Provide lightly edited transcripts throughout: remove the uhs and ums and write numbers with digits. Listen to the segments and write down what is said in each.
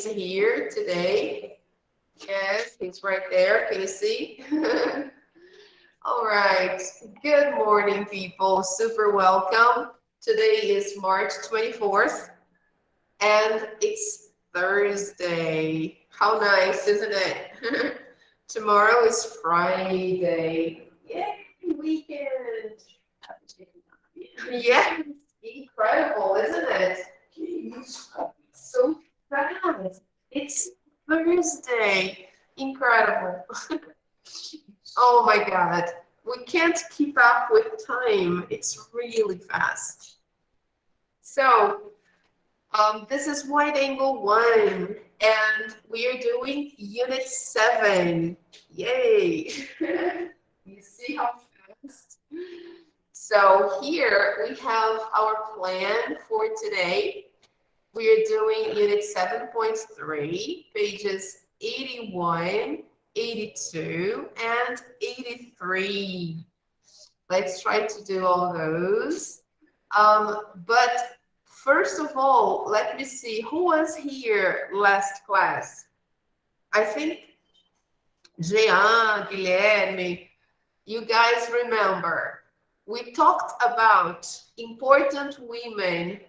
is here today. Yes, he's right there. Can you see? All right. Good morning, people. Super welcome. Today is March 24th, and it's Thursday. How nice, isn't it? Tomorrow is Friday. Yay, weekend. Yes, incredible, isn't it? So fast. It's Thursday. Incredible. Oh my God. We can't keep up with time. It's really fast. So, this is wide angle 1, and we are doing unit 7. Yay. You see how fast? So here we have our plan for today. We are doing unit 7.3, pages 81, 82, and 83. Let's try to do all those. But first of all, let me see who was here last class. I think Jean, Guilherme, you guys remember. We talked about important women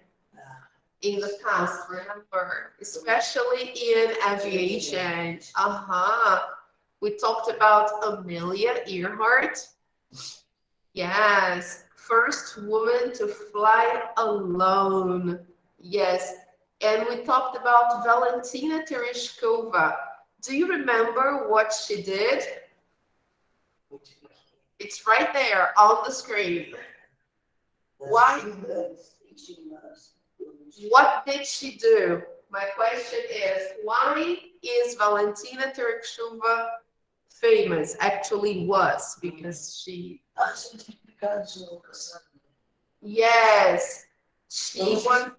in the past, remember, especially in aviation. We talked about Amelia Earhart. Yes, first woman to fly alone. Yes, and we talked about Valentina Tereshkova. Do you remember what she did? It's right there on the screen. Why? What did she do? My question is, why is Valentina Tereshkova famous? Actually was, because she... Yes, she won...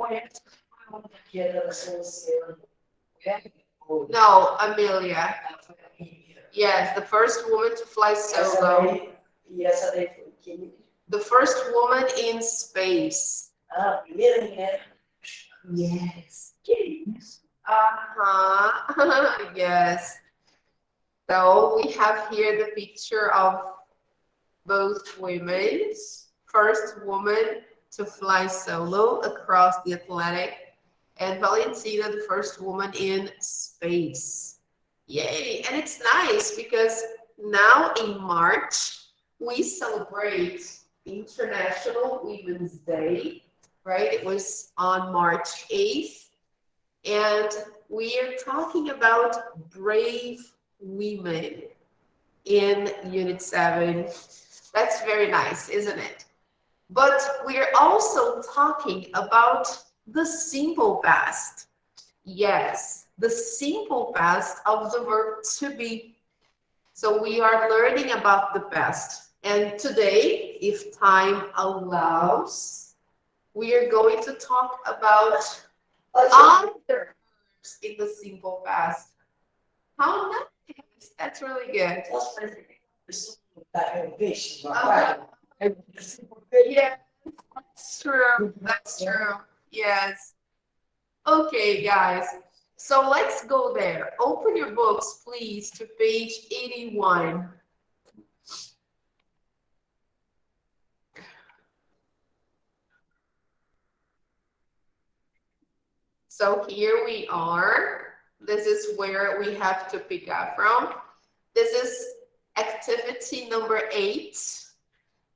No, Amelia. Yes, the first woman to fly solo. The first woman in space. Yes. Yes. So we have here the picture of both women. First woman to fly solo across the Atlantic, and Valentina, the first woman in space. Yay! And it's nice because now in March, we celebrate International Women's Day, right? It was on March 8th. And we are talking about brave women in Unit 7. That's very nice, isn't it? But we're also talking about the simple past. Yes, the simple past of the verb to be. So we are learning about the past. And today, if time allows, we are going to talk about other verbs in the simple past. How nice. That's really good. Yeah, that's true. That's true. Yes. Okay, guys. So let's go there. Open your books, please, to page 81. So here we are. This is where we have to pick up from. This is activity number 8.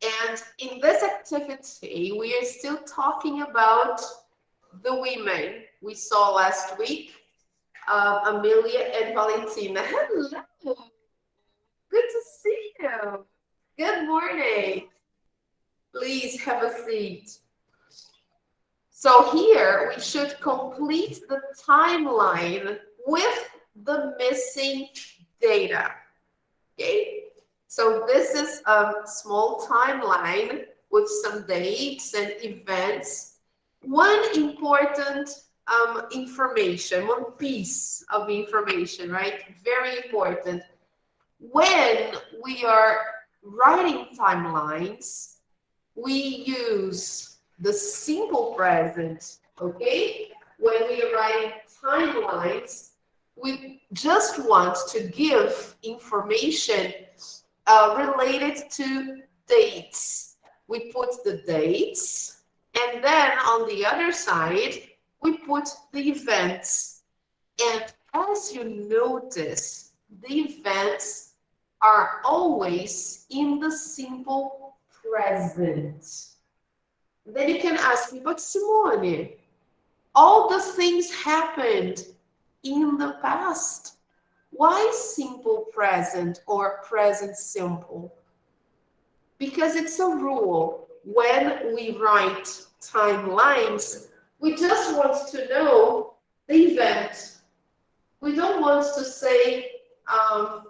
And in this activity, we are still talking about the women we saw last week, Amelia and Valentina. Hello. Good to see you. Good morning. Please have a seat. So here we should complete the timeline with the missing data. Okay, so this is a small timeline with some dates and events. One important information, one piece of information, right? Very important. When we are writing timelines, we use the simple present, okay? When we are writing timelines, we just want to give information related to dates. We put the dates, and then on the other side, we put the events. And as you notice, the events are always in the simple present. Then you can ask me, but Simone, all the things happened in the past. Why simple present or present simple? Because it's a rule. When we write timelines, we just want to know the event. We don't want to say, I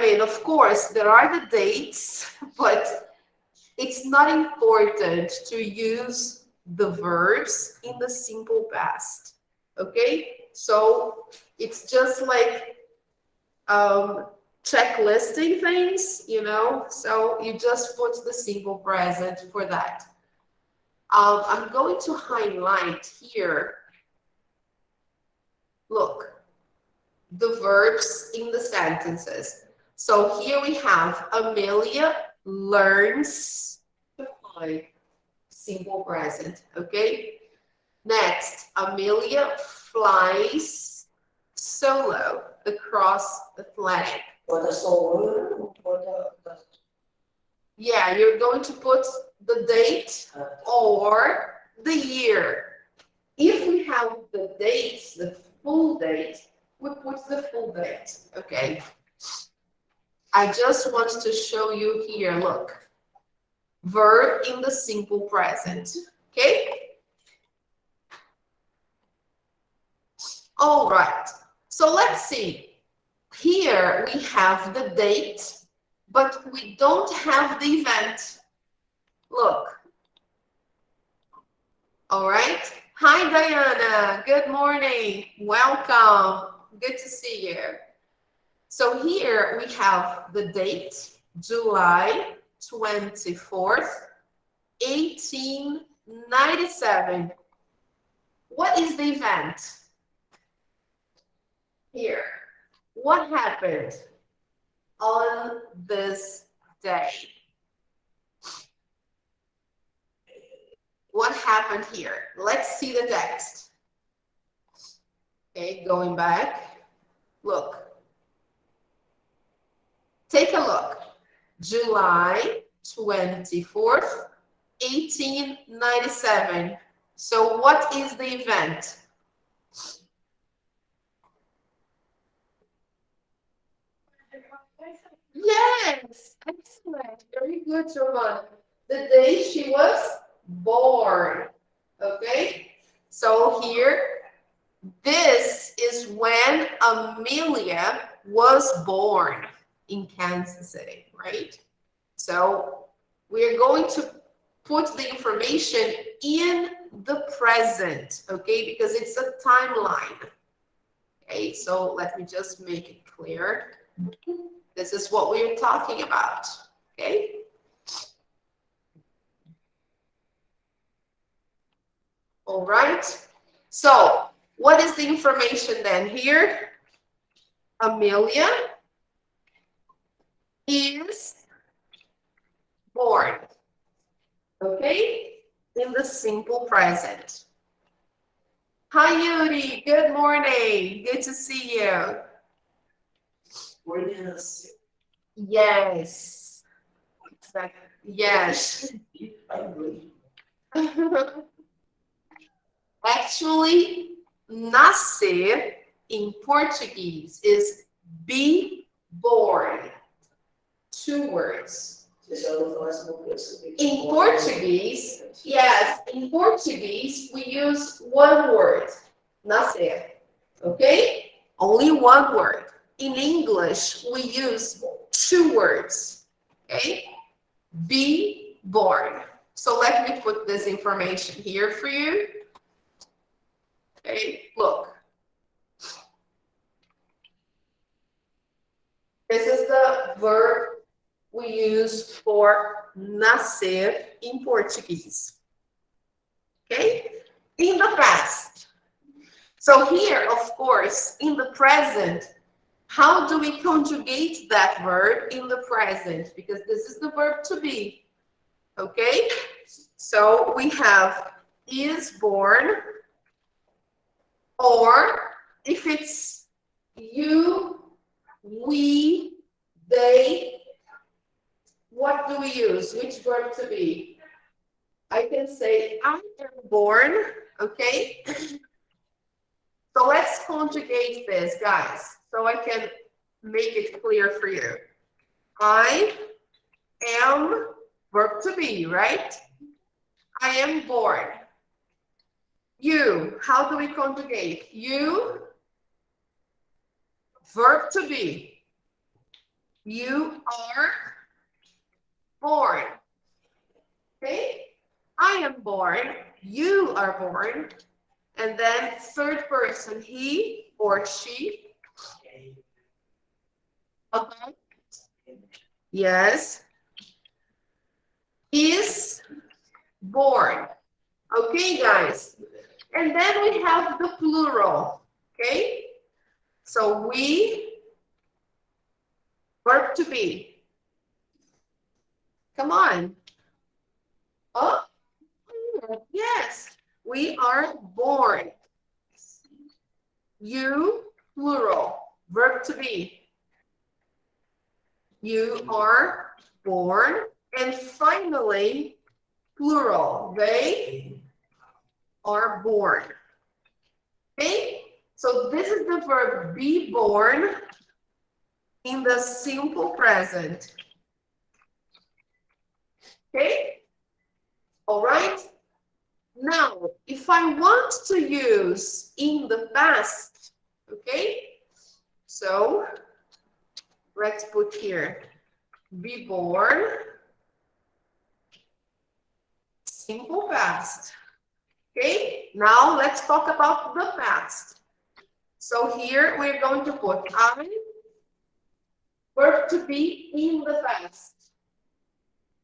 mean, of course, there are the dates, but it's not important to use the verbs in the simple past. Okay? So it's just like checklisting things, you know? So you just put the simple present for that. I'm going to highlight here. Look, the verbs in the sentences. So here we have Amelia learns to fly. Simple present, okay? Next, Amelia flies solo across Atlantic. For the solo, for the Yeah, you're going to put the date or the year. If we have the dates, the full date, we put the full date, okay? I just want to show you here, look. Verb in the simple present, okay? All right, so let's see. Here we have the date, but we don't have the event. Look. All right. Hi, Diana. Good morning. Welcome. Good to see you. So here we have the date, July 24th, 1897. What is the event? Here. What happened on this day? What happened here? Let's see the text. Okay, going back. Look. Take a look. July 24th, 1897. So what is the event? Yes, excellent. Very good, Giovanna. The day she was born. Okay, so here, this is when Amelia was born in Kansas City, right? So we're going to put the information in the present, okay? Because it's a timeline. Okay, so let me just make it clear. This is what we're talking about, okay? All right. So what is the information then here? Amelia is born, okay? In the simple present. Hi, Yuri. Good morning. Good to see you. Yes. Exactly. Yes. I agree. Actually, nascer in Portuguese is be born. 2 words. In Portuguese, yes, in Portuguese, we use 1 word, nascer, okay? Only 1 word. In English, we use 2 words, okay? Be born. So let me put this information here for you. Okay, look. This is the verb we use for nascer in Portuguese. Okay? In the past. So here, of course, in the present, how do we conjugate that verb in the present? Because this is the verb to be. Okay? So we have is born, or if it's you, we, they, what do we use? Which verb to be? I can say I am born, okay? So let's conjugate this, guys, so I can make it clear for you. I am, verb to be, right? I am born. You, how do we conjugate? You, verb to be. You are born. Okay? I am born. You are born. And then third person, he or she. Uh-huh. Yes. Is born. Okay, guys. And then we have the plural. Okay? So we, verb to be. Come on. Oh, yes. We are born. You, plural, verb to be. You are born. And finally, plural, they are born. Okay? So this is the verb be born in the simple present. Okay? All right? Now, if I want to use in the past, okay? So let's put here, be born, simple past. Okay, now let's talk about the past. So here we're going to put I, verb to be in the past.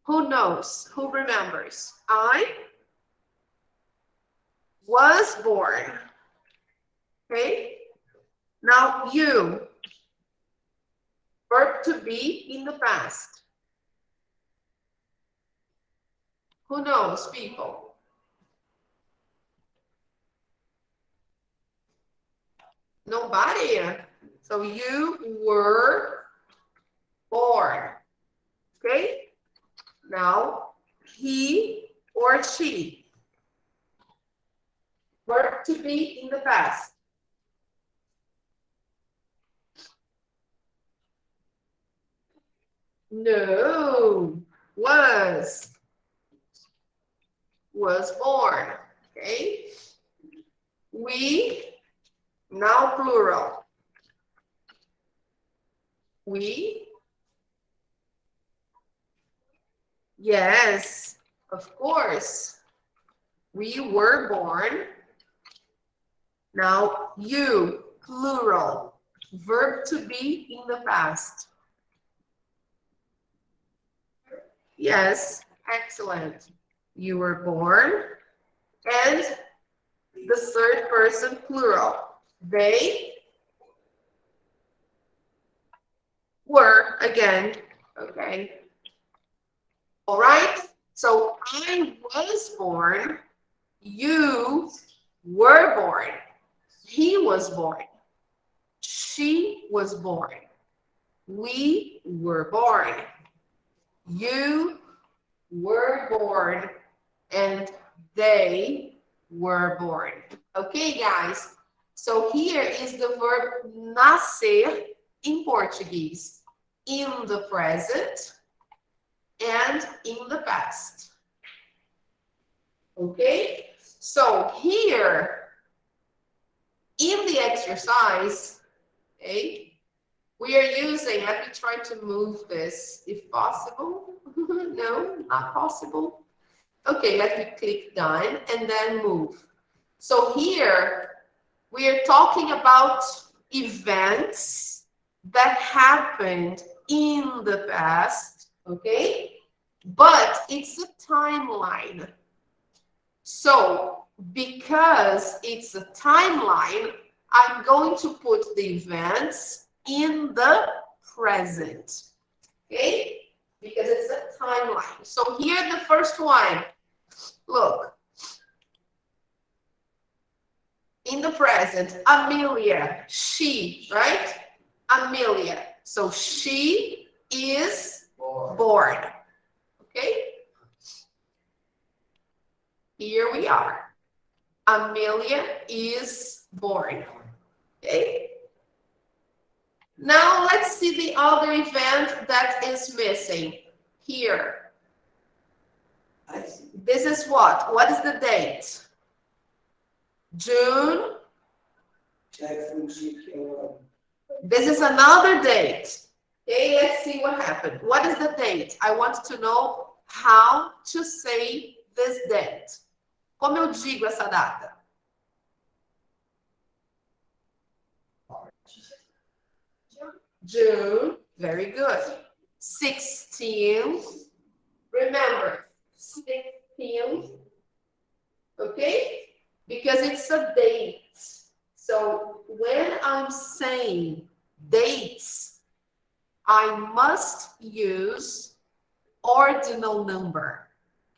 Who knows? Who remembers? I was born. Okay, now you, verb to be in the past. Who knows, people? Nobody. So you were born. Okay? Now, he or she. Verb to be in the past. No. Was born. Okay? We, now plural. We, yes, of course. We were born. Now you, plural. Verb to be in the past. Yes, excellent. You were born. And the third person, plural. They were, again, okay. All right, so I was born, you were born, he was born, she was born, we were born, you were born, and they were born. Okay, guys, so here is the verb nascer in Portuguese, in the present and in the past. Okay, so here in the exercise, okay, we are using, let me try to move this if possible. No, not possible. Okay, let me click done and then move. So here we are talking about events that happened in the past, okay? But it's a timeline. So because it's a timeline, I'm going to put the events in the present. Okay? Because it's a timeline. So here the first one. Look. In the present, Amelia, she, right? Amelia. So she is born. Okay? Here we are. Amelia is born. Okay? Now let's see the other event that is missing. Here. This is what? What is the date? June. This is another date. Okay, let's see what happened. What is the date? I want to know how to say this date. Como eu digo essa data? June. Very good. 16th. Remember, 16th. Okay? Because it's a date. So when I'm saying dates, I must use ordinal number.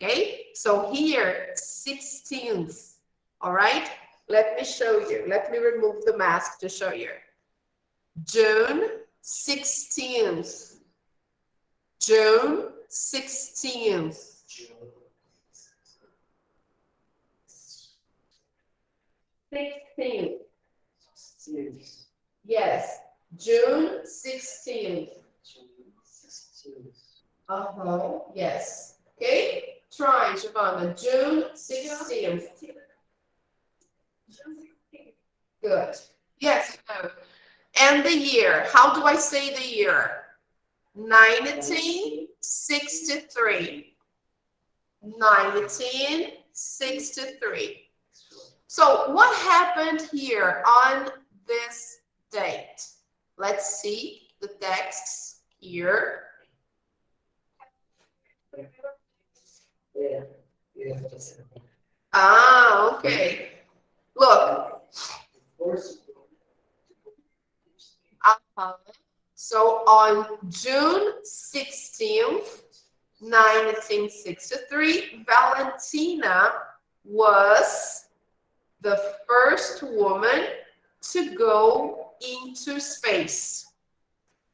Okay? So here, 16th. All right? Let me show you. Let me remove the mask to show you. June 16th. June 16th. 16th. Yes, June 16th. Yes. Okay. Try, Giovanna. June 16th. Good. Yes. No. And the year. How do I say the year? 1963. 1963. So what happened here on this date? Let's see the texts here. Ah, okay. Look. So on June 16th, 1963, Valentina was the first woman to go into space.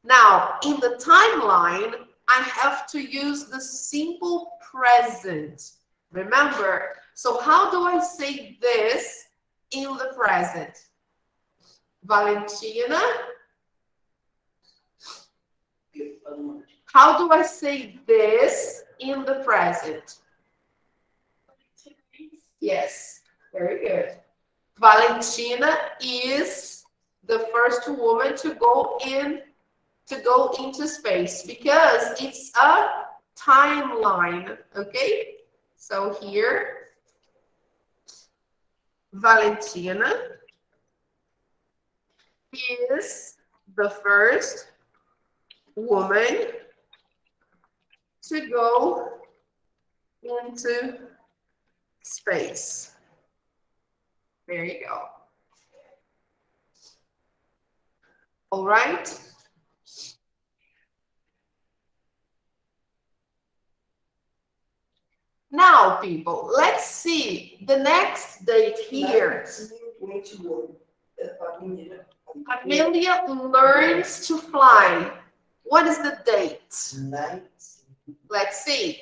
Now, in the timeline, I have to use the simple present. Remember, so how do I say this in the present? Valentina. How do I say this in the present? Yes, very good. Valentina is the first woman to go into space because it's a timeline, okay? So here, Valentina is the first woman to go into space. There you go. All right. Now, people, let's see the next date here. Amelia learns to fly. What is the date? Let's see.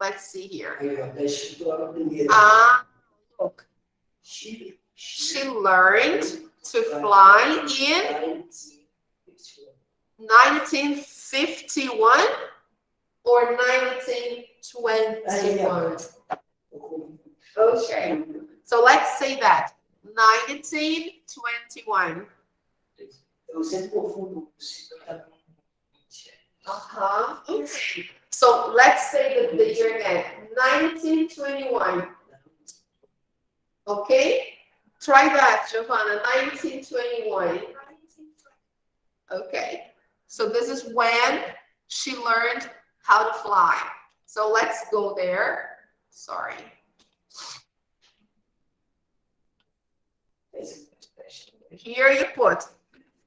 Let's see here. Look. She learned to fly in 1951 or 1921. Okay. So let's say that. 1921. Okay. So let's say the year again. 1921. Okay? Try that, Giovanna. 1921. Okay. So this is when she learned how to fly. So let's go there. Sorry. Here you put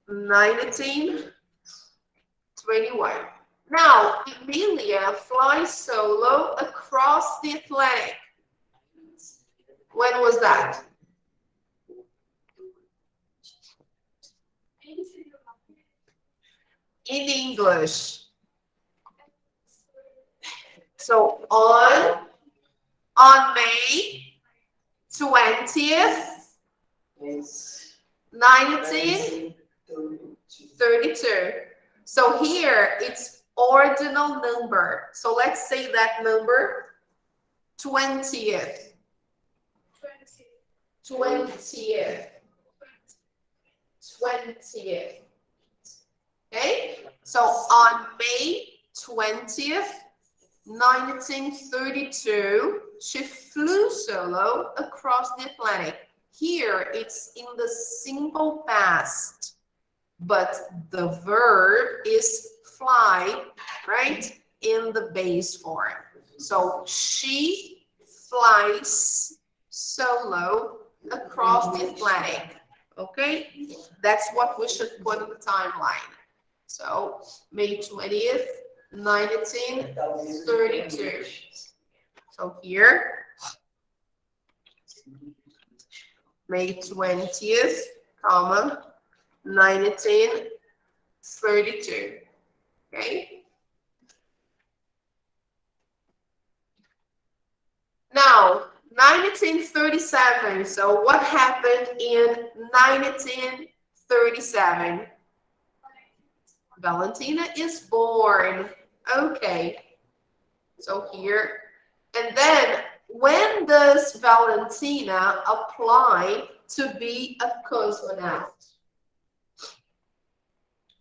1921. Now, Emilia flies solo across the Atlantic. When was that? In English. So on May 20th, 1932. So here it's ordinal number. So let's say that number 20th. 20th. 20th. Okay? So on May 20th, 1932, she flew solo across the Atlantic. Here it's in the simple past, but the verb is fly, right? In the base form. So she flies solo across the Atlantic. Okay? That's what we should put on the timeline. So May 20th, 1932. So here, May 20th, comma, 1932. Okay? Now, 1937. So what happened in 1937? Valentina is born. Okay. So here. And then when does Valentina apply to be a cosmonaut?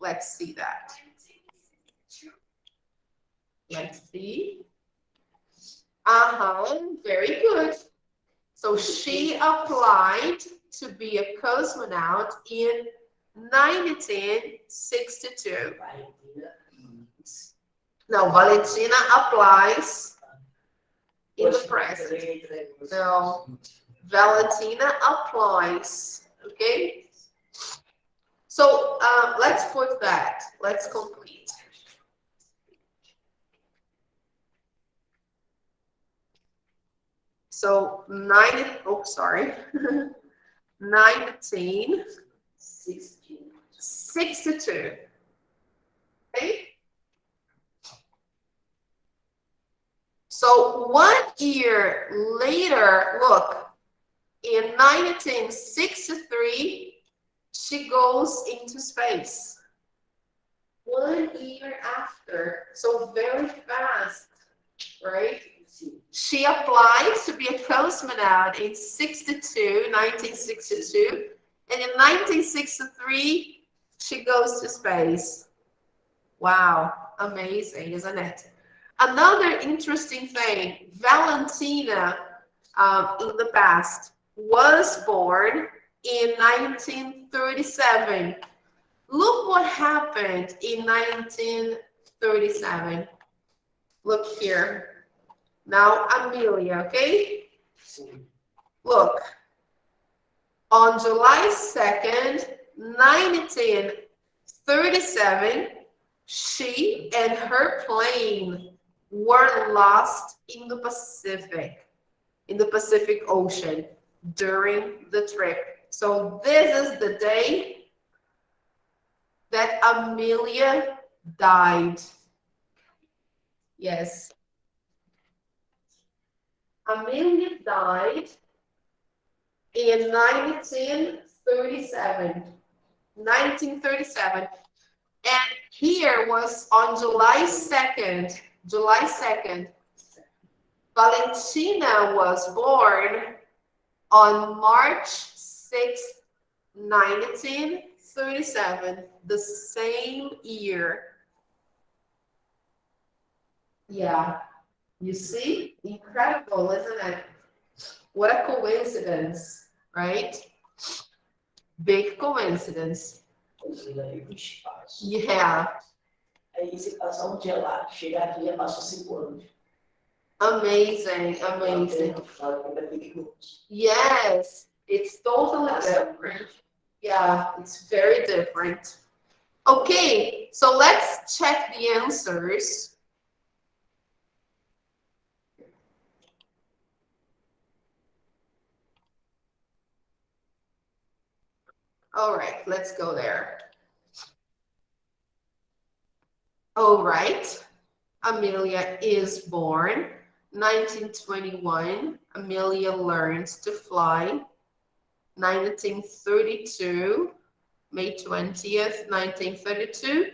Let's see that. Let's see. Very good. So she applied to be a cosmonaut in 1962. No, Valentina applies in the present. No, Valentina applies. Okay. So let's put that. Let's complete. So 1962. Okay. So 1 year later, look, in 1963, she goes into space. 1 year after, so very fast, right? She applied to be a cosmonaut in 1962, and in 1963, she goes to space. Wow, amazing, isn't it? Another interesting thing, Valentina in the past was born in 1937. Look what happened in 1937. Look here. Now, Amelia, okay? Look. On July 2nd, 1937, she and her plane were lost in the Pacific Ocean during the trip. So this is the day that Amelia died. Yes. Amelia died in 1937. 1937. And here was on July 2nd. July 2nd. Valentina was born on March 6th, 1937. The same year. Yeah. You see? Incredible, isn't it? What a coincidence, right? Big coincidence. Yeah. Aí você passa um dia lá, chega aqui e passa 5 anos. Amazing, amazing. Yes, it's totally different. Yeah, it's very different. Okay, so let's check the answers. All right, let's go there. All right, Amelia is born. 1921, Amelia learns to fly. 1932, May 20th, 1932,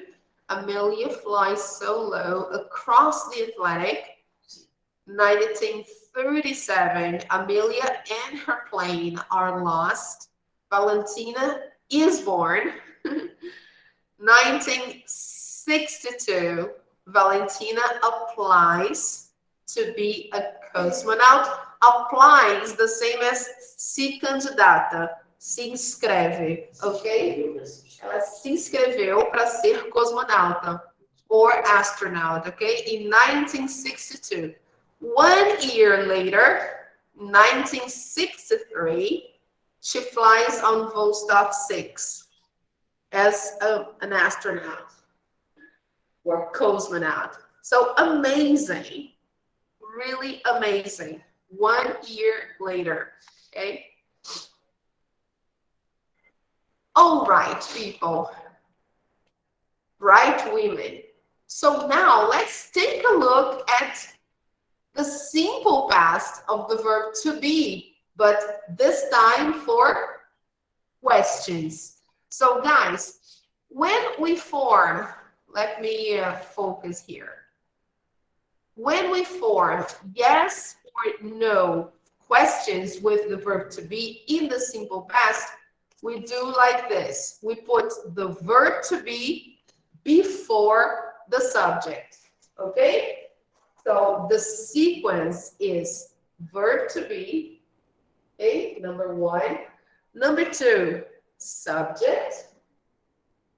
Amelia flies solo across the Atlantic. 1937, Amelia and her plane are lost. Valentina is born. 1962, Valentina applies to be a cosmonaut. Applies, the same as se candidata, se inscreve, ok? Ela se inscreveu para ser cosmonauta or astronaut, okay? In 1962. 1 year later, 1963, she flies on Vostok 6 as an astronaut or cosmonaut. So amazing, really amazing. 1 year later, okay? All right, people, right women. So now let's take a look at the simple past of the verb to be, but this time for questions. So guys, when we form, let me focus here. When we form yes or no questions with the verb to be in the simple past, we do like this. We put the verb to be before the subject, okay? So the sequence is verb to be, okay, number 1. Number 2, subject,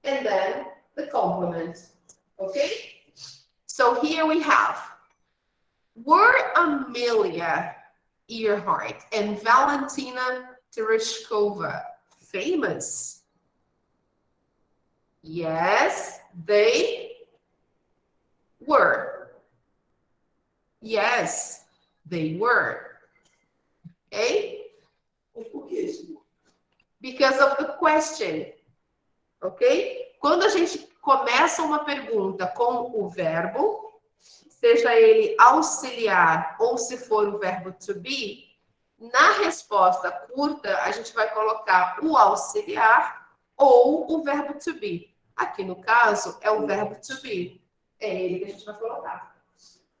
and then the complement, okay? So here we have, were Amelia Earhart and Valentina Tereshkova famous? Yes, they were. Yes, they were. Okay? Because of the question. Ok? Quando a gente começa uma pergunta com o verbo, seja ele auxiliar ou se for o verbo to be, na resposta curta, a gente vai colocar o auxiliar ou o verbo to be. Aqui no caso, é o verbo to be. É ele que a gente vai colocar.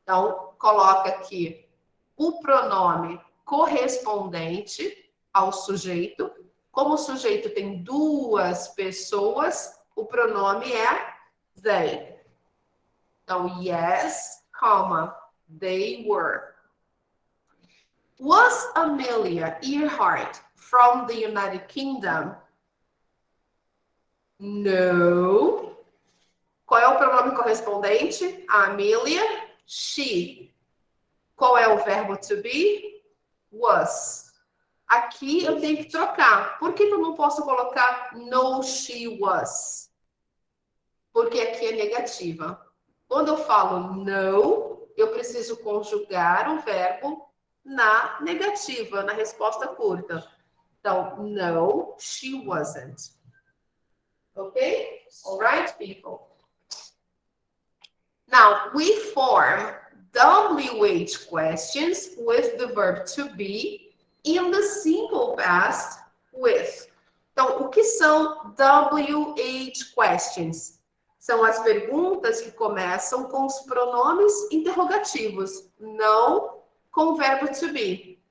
Então, coloca aqui o pronome correspondente ao sujeito. Como o sujeito tem 2 pessoas, o pronome é they. Então, yes, comma, they were. Was Amelia Earhart from the United Kingdom? No. Qual é o pronome correspondente? A Amelia, she. Qual é o verbo to be? Was. Aqui eu tenho que trocar. Por que eu não posso colocar no, she was? Porque aqui é negativa. Quando eu falo no, eu preciso conjugar o verbo na negativa, na resposta curta. Então, no, she wasn't. Okay? All right, people? Now, we form WH questions with the verb to be in the simple past with. Então, o que são WH questions? São as perguntas que começam com os pronomes interrogativos, não com o verbo to be,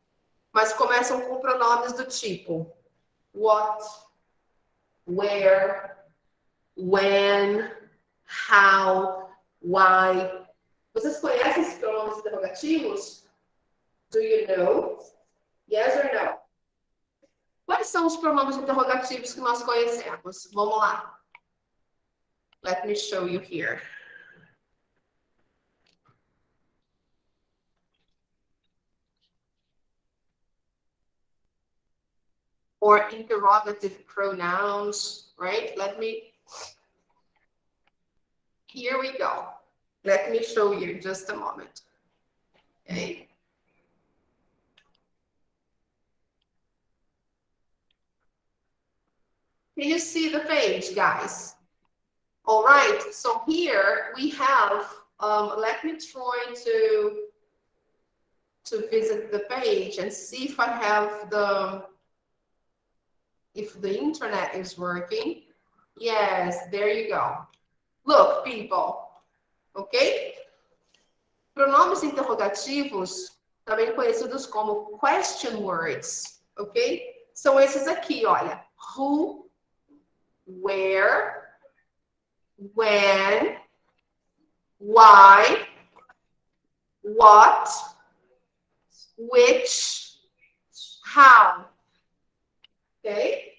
mas começam com pronomes do tipo what, where, when, how, why. Vocês conhecem esses pronomes interrogativos? Do you know? Yes or no? Quais são os pronomes interrogativos que nós conhecemos? Vamos lá. Let me show you here. or interrogative pronouns, right? Here we go. Let me show you just a moment. Okay. Can you see the page, guys? All right, so here we have, let me try to visit the page and see if I have if the internet is working. Yes, there you go. Look, people, ok? Pronomes interrogativos, também conhecidos como question words, ok? São esses aqui, olha. Who, where, when, why, what, which, how. Ok?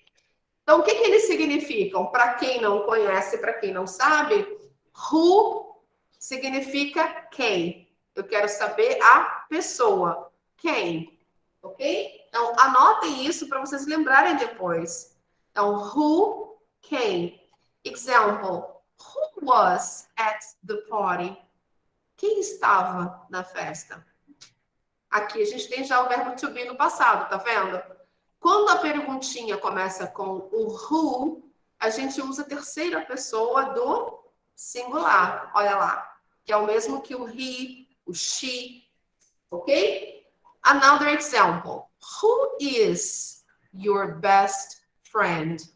Então, o que eles significam? Para quem não conhece, para quem não sabe, who significa quem. Eu quero saber a pessoa. Quem? Ok? Então, anotem isso para vocês lembrarem depois. Então, who, quem. Example. Who was at the party? Quem estava na festa? Aqui a gente tem já o verbo to be no passado, tá vendo? Quando a perguntinha começa com o who, a gente usa a terceira pessoa do singular. Olha lá. Que é o mesmo que o he, o she. Ok? Another example. Who is your best friend?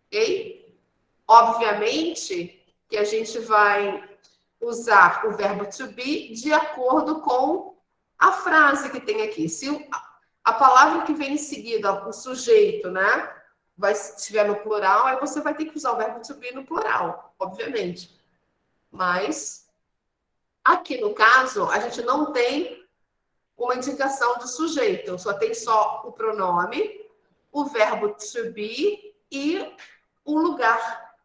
Ok? Obviamente que a gente vai usar o verbo to be de acordo com a frase que tem aqui. Se a palavra que vem em seguida, o sujeito, né? Estiver no plural, aí você vai ter que usar o verbo to be no plural, obviamente. Mas, aqui no caso, a gente não tem uma indicação do sujeito. Só tem o pronome, o verbo to be e o lugar.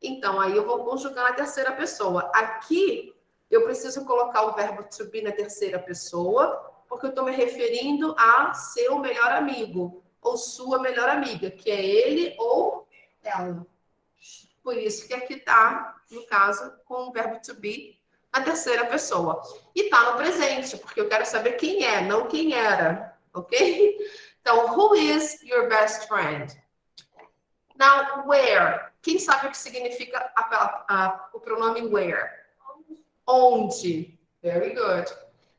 Então, aí eu vou conjugar na terceira pessoa. Aqui, eu preciso colocar o verbo to be na terceira pessoa, porque eu estou me referindo a seu melhor amigo, ou sua melhor amiga, que é ele ou ela. Por isso que aqui está, no caso, com o verbo to be na terceira pessoa. E está no presente, porque eu quero saber quem é, não quem era, ok? Então, who is your best friend? Now, where? Quem sabe o que significa o pronome where? Onde. Very good.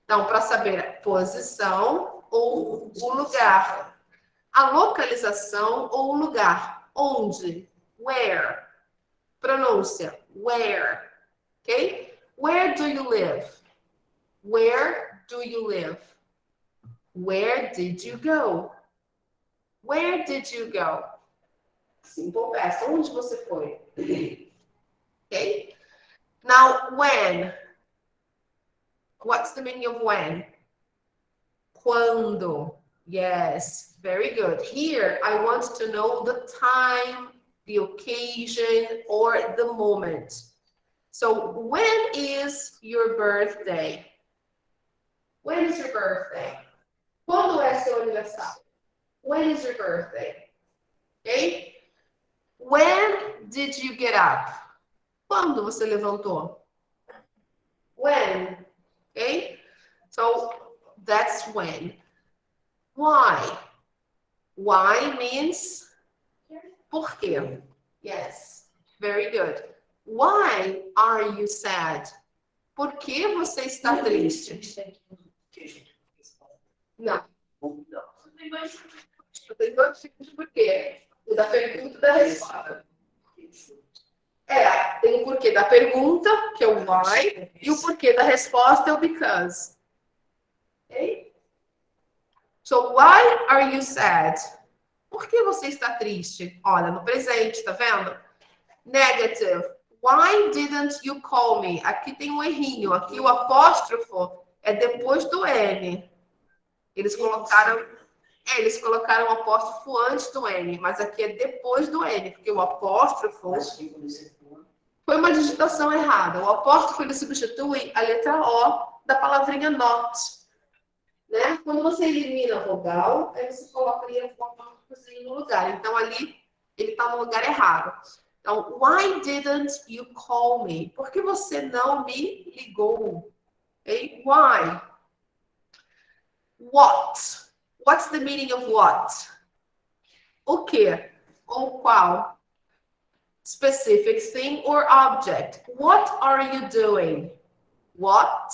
Então, para saber a posição ou o lugar. A localização ou o lugar. Onde? Where. Pronúncia. Where. Ok? Where do you live? Where do you live? Where did you go? Where did you go? Simple past. Onde você foi? Ok? Now, when? What's the meaning of when? Quando. Yes, very good. Here, I want to know the time, the occasion, or the moment. So, when is your birthday? When is your birthday? Quando é seu aniversário? When is your birthday? Okay? When did you get up? Quando você levantou? When? Okay? So, that's when. Why? Why means por quê? Yes. Very good. Why are you sad? Por que você está triste? Não. Tem dois tipos de porquê. O da pergunta e da resposta. Tem o porquê da pergunta, que é o why, e o porquê da resposta é o because. Ok? So, why are you sad? Por que você está triste? Olha, no presente, tá vendo? Negative. Why didn't you call me? Aqui tem um errinho. Aqui o apóstrofo é depois do N. Eles colocaram o apóstrofo antes do N, mas aqui é depois do N, porque o apóstrofo foi uma digitação errada. O apóstrofo ele substitui a letra O da palavrinha not. né? Quando você elimina a vogal, aí você coloca ali a vogal no lugar. Então, ali, ele está no lugar errado. Então, why didn't you call me? Por que você não me ligou? Okay? Why? What? What's the meaning of what? O quê? Ou qual? Specific thing or object. What are you doing? What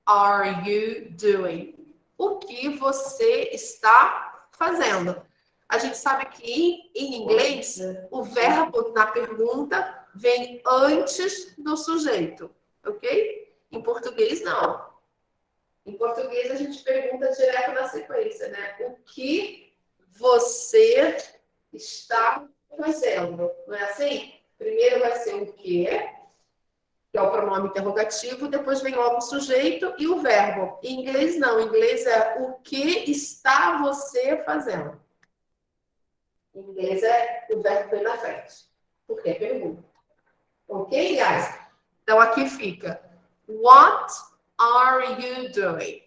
are you doing? O que você está fazendo? A gente sabe que em inglês o verbo na pergunta vem antes do sujeito, ok? Em português não. Em português a gente pergunta direto na sequência, né? O que você está fazendo? Não é assim? Primeiro vai ser o quê, que é o pronome interrogativo, depois vem logo o sujeito e o verbo. Em inglês, não. Em inglês é o que está você fazendo. Em inglês é o verbo vem na frente. Porque é pergunta. Ok, guys? Então, aqui fica. What are you doing?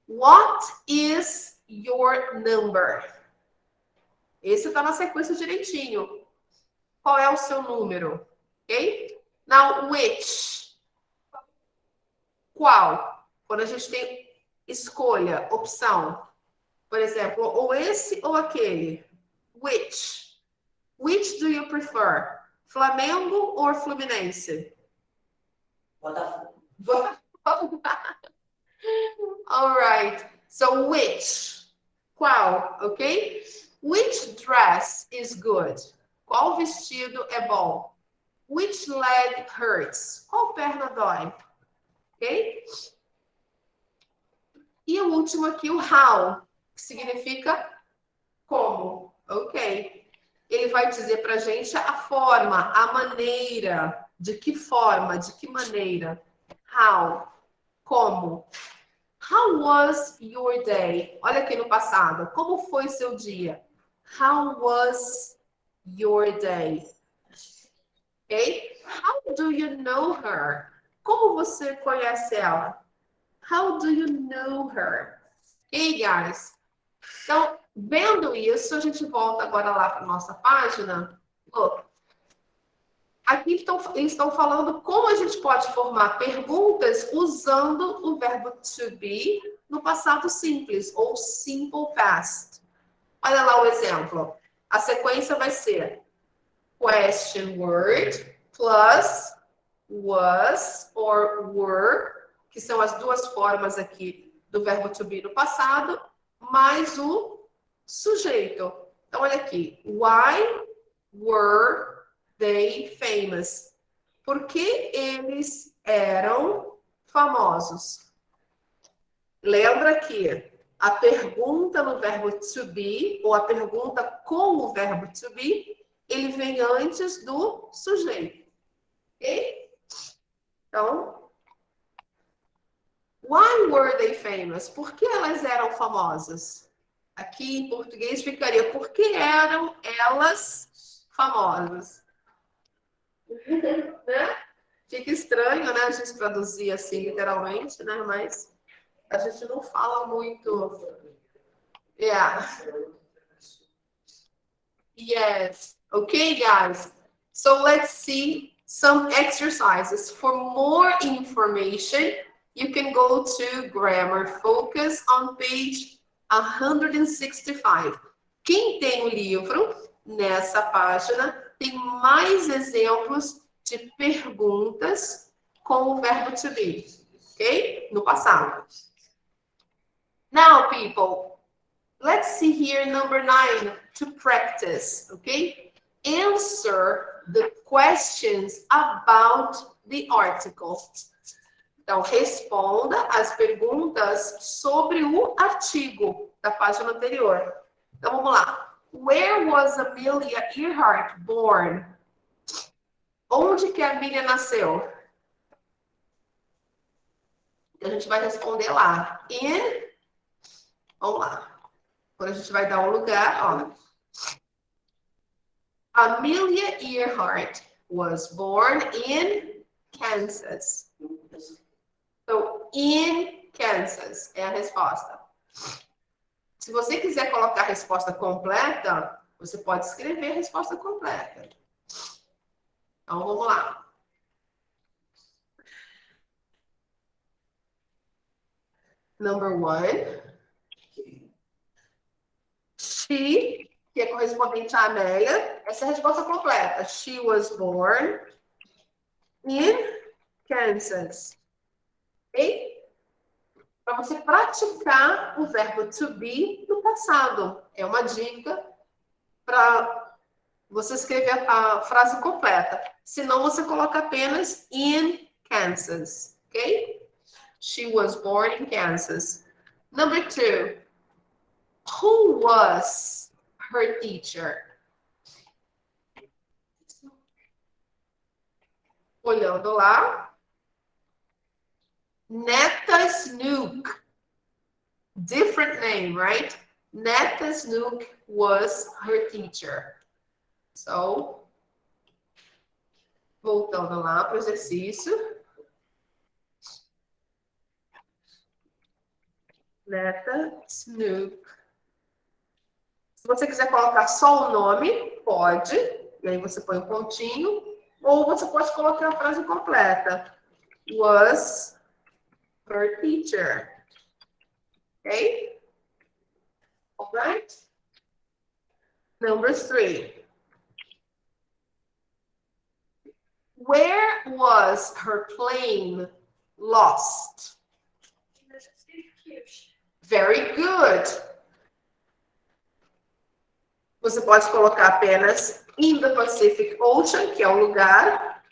What is your number? Esse está na sequência direitinho. Qual é o seu número? Ok? Now, which? Qual? Quando a gente tem escolha, opção. Por exemplo, ou esse ou aquele. Which? Which do you prefer? Flamengo ou Fluminense? Botafogo. Botafogo. All right. So which? Qual? Ok? Which dress is good? Qual vestido é bom? Which leg hurts? Qual perna dói? Ok? E o último aqui, o how, que significa como. Ok. Ele vai dizer para a gente a forma, a maneira. De que forma, de que maneira. How. Como. How was your day? Olha aqui no passado. Como foi seu dia? How was your day? Ok? How do you know her? Como você conhece ela? How do you know her? Ok, guys? Então, vendo isso, a gente volta agora lá para nossa página. Look. Aqui eles estão falando como a gente pode formar perguntas usando o verbo to be no passado simples, ou simple past. Olha lá o exemplo. A sequência vai ser question word plus was or were, que são as duas formas aqui do verbo to be no passado, mais o sujeito. Então, olha aqui. Why were they famous? Por que eles eram famosos? Lembra que a pergunta no verbo to be, ou a pergunta com o verbo to be, ele vem antes do sujeito. Ok? Então, why were they famous? Por que elas eram famosas? Aqui em português ficaria, por que eram elas famosas? Né? Fica estranho, né? A gente traduzir assim literalmente, né? Mas a gente não fala muito. Yeah. Yes. Okay, guys. So let's see some exercises. For more information, you can go to Grammar Focus on page 165. Quem tem o livro, nessa página, tem mais exemplos de perguntas com o verbo to be, ok? No passado. Now, people, let's see here number 9 to practice, okay? Answer the questions about the article. Então, responda as perguntas sobre o artigo da página anterior. Então, vamos lá. Where was Amelia Earhart born? Onde que a Amelia nasceu? A gente vai responder lá. Vamos lá. Quando a gente vai dar um lugar, ó. Amelia Earhart was born in Kansas. So, in Kansas. É a resposta. Se você quiser colocar a resposta completa, você pode escrever a resposta completa. Então, vamos lá. Number 1. She, que é correspondente à Amélia. Essa é a resposta completa. She was born in Kansas. Ok? Para você praticar o verbo to be no passado. É uma dica para você escrever a frase completa. Senão, você coloca apenas in Kansas. Ok? She was born in Kansas. Number 2. Who was her teacher? Olhando lá. Netta Snook. Different name, right? Netta Snook was her teacher. So, voltando lá para o exercício. Netta Snook. Se você quiser colocar só o nome, pode. E aí você põe um pontinho. Ou você pode colocar a frase completa. Was her teacher. Okay? All right? Number 3. Where was her plane lost? Very good. Você pode colocar apenas in the Pacific Ocean, que é o lugar.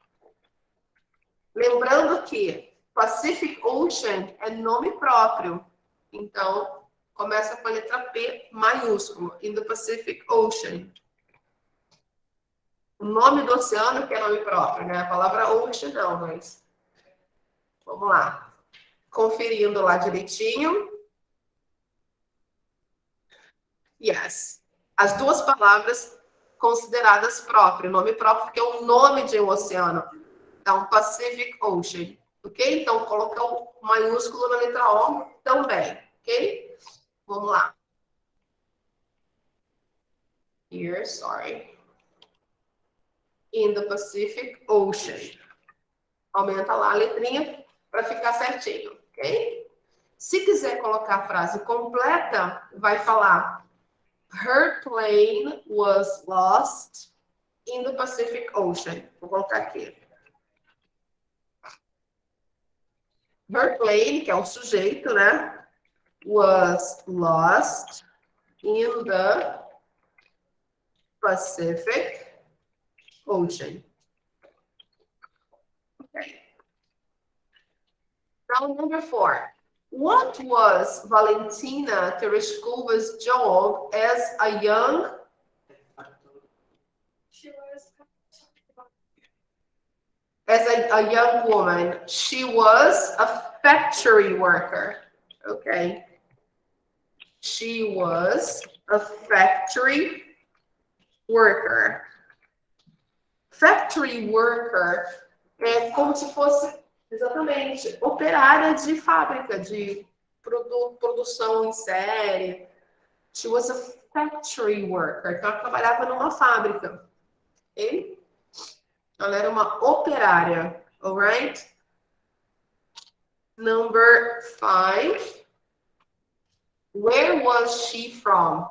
Lembrando que Pacific Ocean é nome próprio. Então, começa com a letra P maiúsculo. In the Pacific Ocean. O nome do oceano que é nome próprio, né? A palavra ocean não, mas... Vamos lá. Conferindo lá direitinho. Yes. As duas palavras consideradas próprias. Nome próprio que é o nome de um oceano. Então, Pacific Ocean. Ok? Então, coloca o maiúsculo na letra O também. Ok? Vamos lá. Here, sorry. In the Pacific Ocean. Aumenta lá a letrinha para ficar certinho, ok? Se quiser colocar a frase completa, vai falar her plane was lost in the Pacific Ocean. Vou colocar aqui. Her plane, que é o sujeito, né? Was lost in the Pacific Ocean. Okay. Now, number 4. What was Valentina Tereshkova's job as a young woman? She was a factory worker. Okay. She was a factory worker. Factory worker é como se fosse, exatamente, operária de fábrica, de produção em série. She was a factory worker. Então, ela trabalhava numa fábrica. Okay? Ela era uma operária. Alright? Number 5. Where was she from?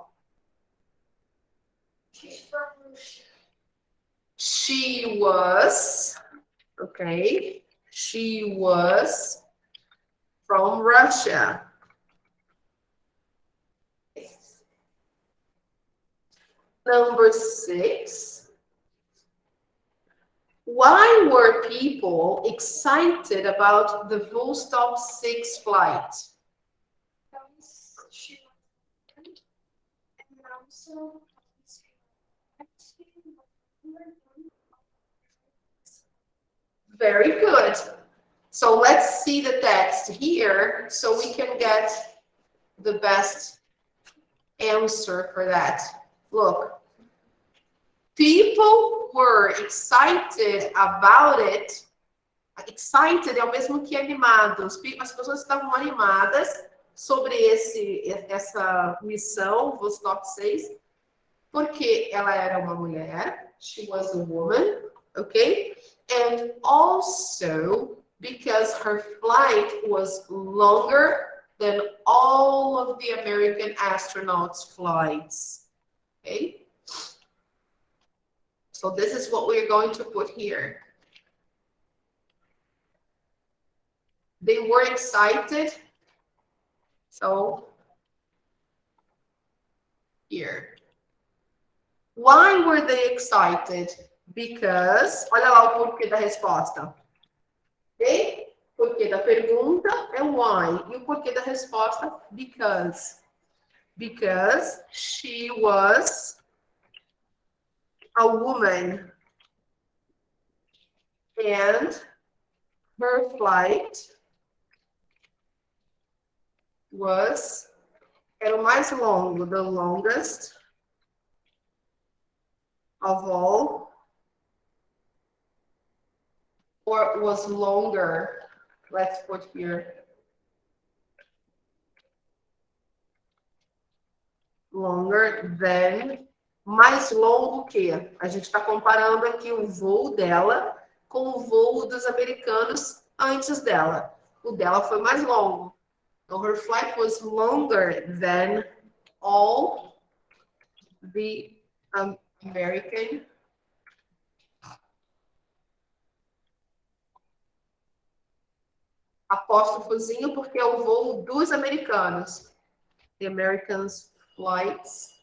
She's from Russia. She was, okay, she was from Russia. Number 6. Why were people excited about the Vostok 6 flight? Very good. So let's see the text here so we can get the best answer for that. Look, people were excited about it Excited é o mesmo que animados. As pessoas estavam animadas sobre essa missão, Vostok 6, porque ela era uma mulher, she was a woman, okay? And also because her flight was longer than all of the American astronauts' flights, okay? So this is what we're going to put here. They were excited. So here. Why were they excited? Because, olha lá o porquê da resposta. Ok? O porquê da pergunta é why. E o porquê da resposta? Because. Because she was a woman. And her flight era o mais longo, the longest of all, or was longer, let's put here, longer than, mais longo que. A gente está comparando aqui o voo dela com o voo dos americanos antes dela. O dela foi mais longo. So her flight was longer than all the American apóstrofozinho, porque é o voo dos americanos. The Americans' flights.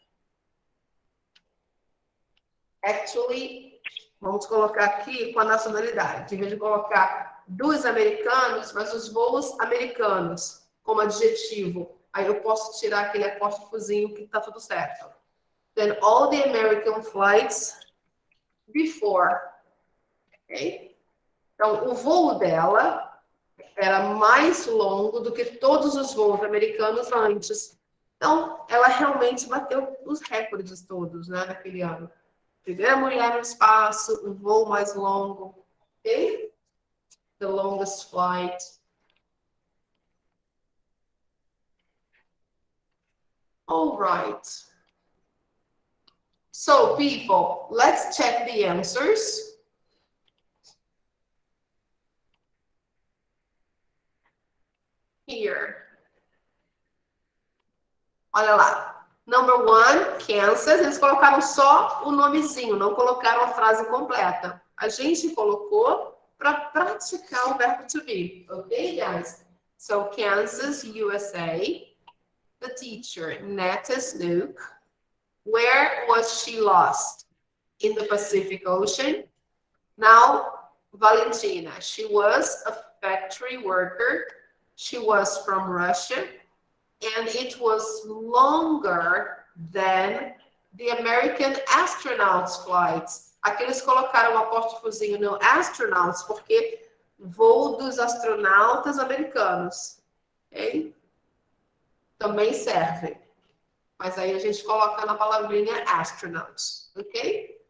Actually, vamos colocar aqui com a nacionalidade. Em vez de colocar dos americanos, mas os voos americanos, como adjetivo. Aí eu posso tirar aquele apóstrofozinho que está tudo certo. Then all the American flights before. Okay? Então, o voo dela era mais longo do que todos os voos americanos antes. Então, ela realmente bateu os recordes todos, né, naquele ano. Primeira mulher no espaço, o voo mais longo, ok? The longest flight. All right. So, people, let's check the answers. Here. Olha lá. Number one, Kansas. Eles colocaram só o nomezinho, não colocaram a frase completa. A gente colocou para praticar o verbo to be. Ok, guys? So, Kansas, USA. The teacher, Netta Snook. Where was she lost? In the Pacific Ocean. Now, Valentina, she was a factory worker. She was from Russia. And it was longer than the American astronauts' flights. Aqui eles colocaram um apóstrofozinho no astronauts, porque voo dos astronautas americanos. Ok? Também serve. Mas aí a gente coloca na palavrinha astronauts. Ok?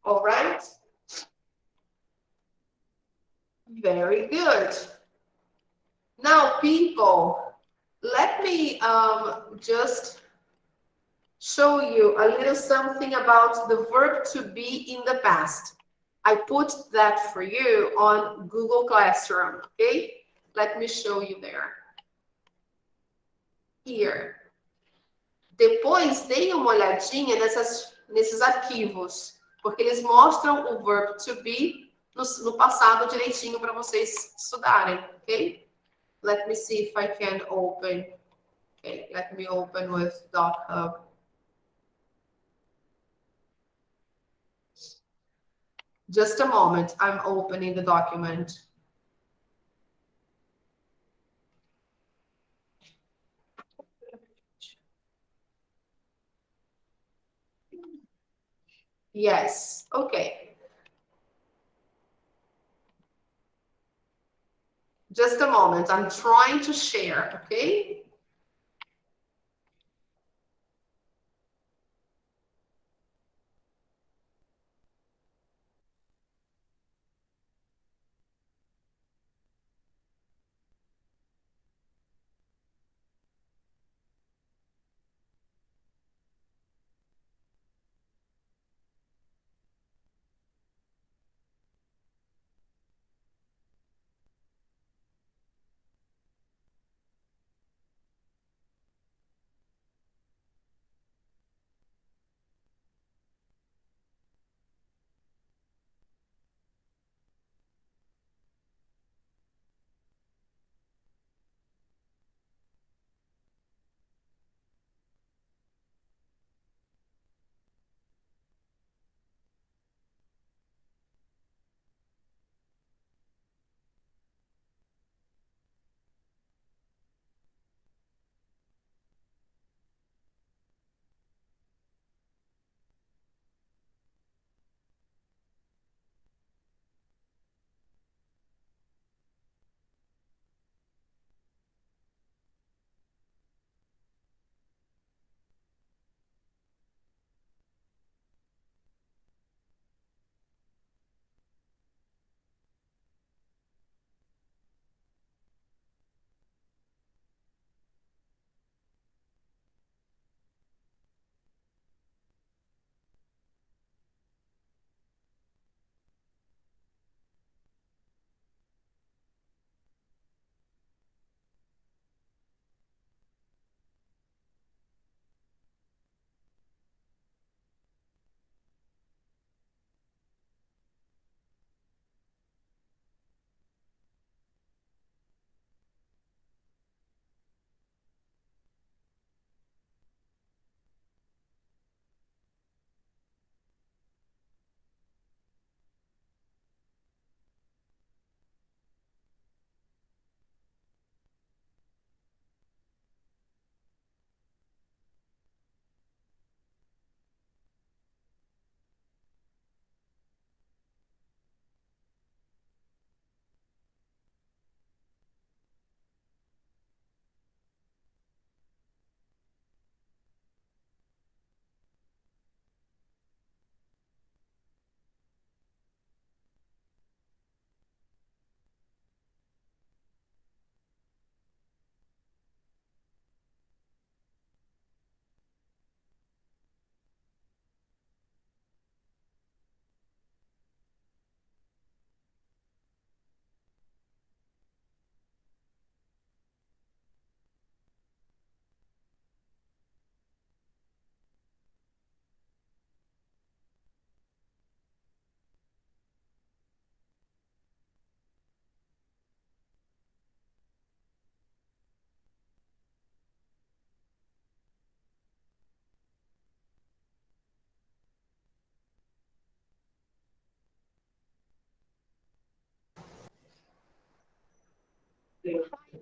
All right? Very good. Now, people, let me just show you a little something about the verb to be in the past. I put that for you on Google Classroom, okay? Let me show you there. Here. Depois, deem uma olhadinha nesses arquivos, porque eles mostram o verb to be no passado direitinho para vocês estudarem, ok? Let me see if I can open. Okay, let me open with .hub. Just a moment, I'm opening the document. Yes, okay. Just a moment, I'm trying to share, okay?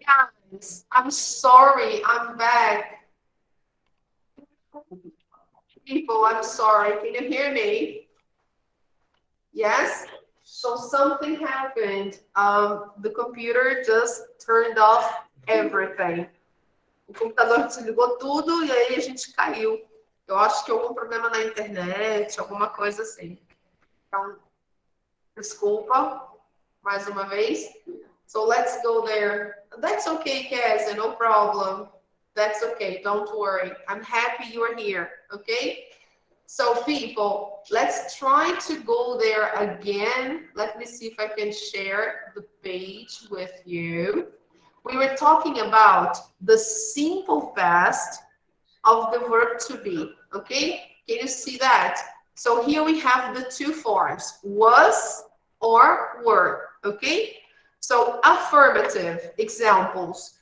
Guys, I'm sorry, I'm back. People, I'm sorry. Can you hear me? Yes? So something happened. The computer just turned off everything. O computador desligou tudo e aí a gente caiu. Eu acho que algum problema na internet, alguma coisa assim. Então, desculpa, mais uma vez. So let's go there. That's okay, Cassie, no problem. That's okay, don't worry. I'm happy you're here, okay? So people, let's try to go there again. Let me see if I can share the page with you. We were talking about the simple past of the verb to be, okay? Can you see that? So here we have the two forms, was or were, okay? So affirmative examples.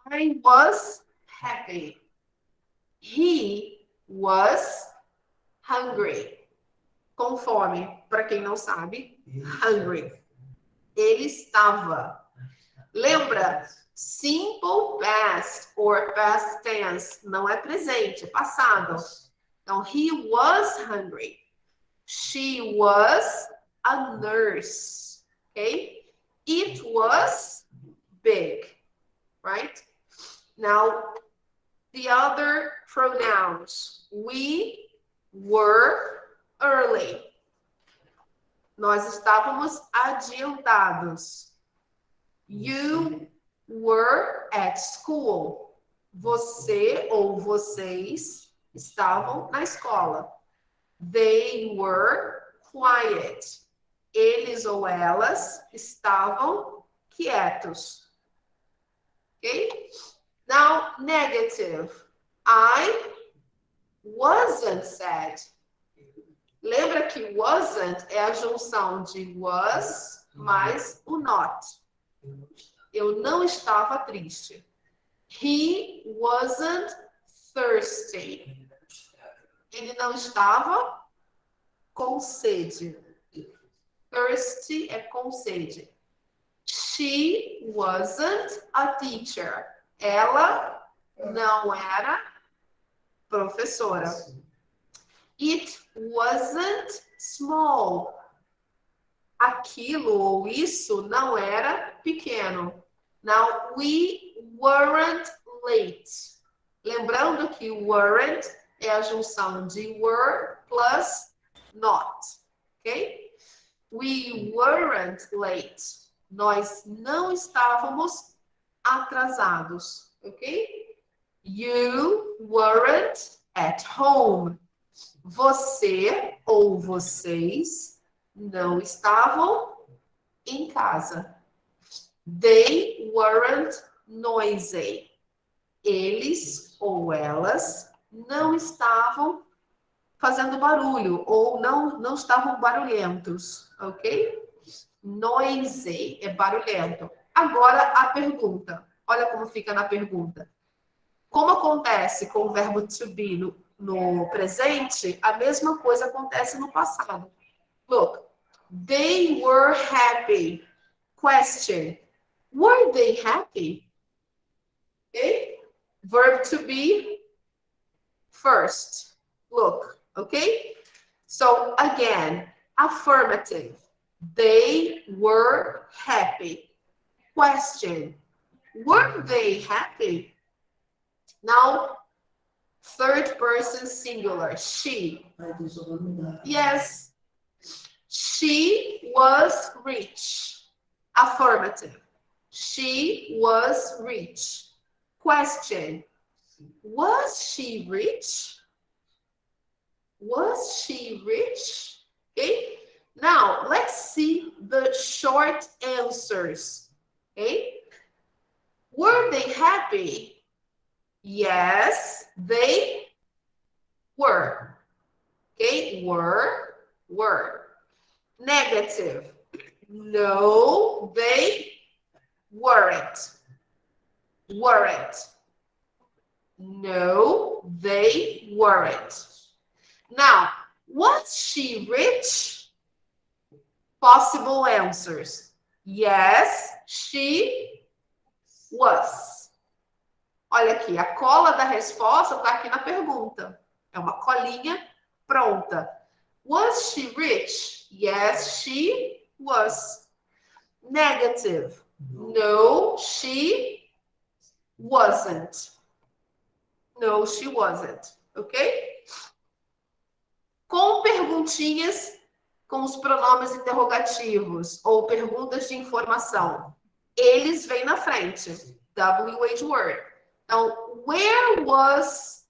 I was happy. He was hungry. Com fome, para quem não sabe, hungry. Ele estava. Lembra? Simple past or past tense não é presente, é passado. Então, he was hungry. She was a nurse. Okay? It was big. Right? Now, the other pronouns. We were early. Nós estávamos adiantados. You were at school. Você ou vocês estavam na escola. They were quiet. Eles ou elas estavam quietos. Okay? Now, negative. I wasn't sad. Lembra que wasn't é a junção de was mais o not. Eu não estava triste. He wasn't thirsty. Ele não estava com sede. Thirsty é com sede. She wasn't a teacher. Ela não era professora. It wasn't small. Aquilo ou isso não era pequeno. Now, we weren't late. Lembrando que weren't é a junção de were plus not. Ok? We weren't late. Nós não estávamos atrasados. Ok? You weren't at home. Você ou vocês não estavam em casa. They weren't noisy. Eles ou elas não estavam fazendo barulho ou não estavam barulhentos, ok? Noisy é barulhento. Agora a pergunta. Olha como fica na pergunta. Como acontece com o verbo to be no presente, a mesma coisa acontece no passado. Look, they were happy. Question, were they happy? Okay? Verb to be first. Look, okay? So again, affirmative. They were happy. Question, were they happy? Now, third person singular, she. Yes, she was rich. Affirmative. She was rich. Question, was she rich? Was she rich? Okay. Now, let's see the short answers. Okay. Were they happy? Yes, they were. Okay, were. Negative. No, they weren't. Weren't. No, they weren't. Now, was she rich? Possible answers. Yes, she was. Olha aqui, a cola da resposta está aqui na pergunta. É uma colinha pronta. Was she rich? Yes, she was. Negative. No, she wasn't. No, she wasn't. Ok? Com perguntinhas com os pronomes interrogativos ou perguntas de informação, eles vêm na frente. WH word. Então, where was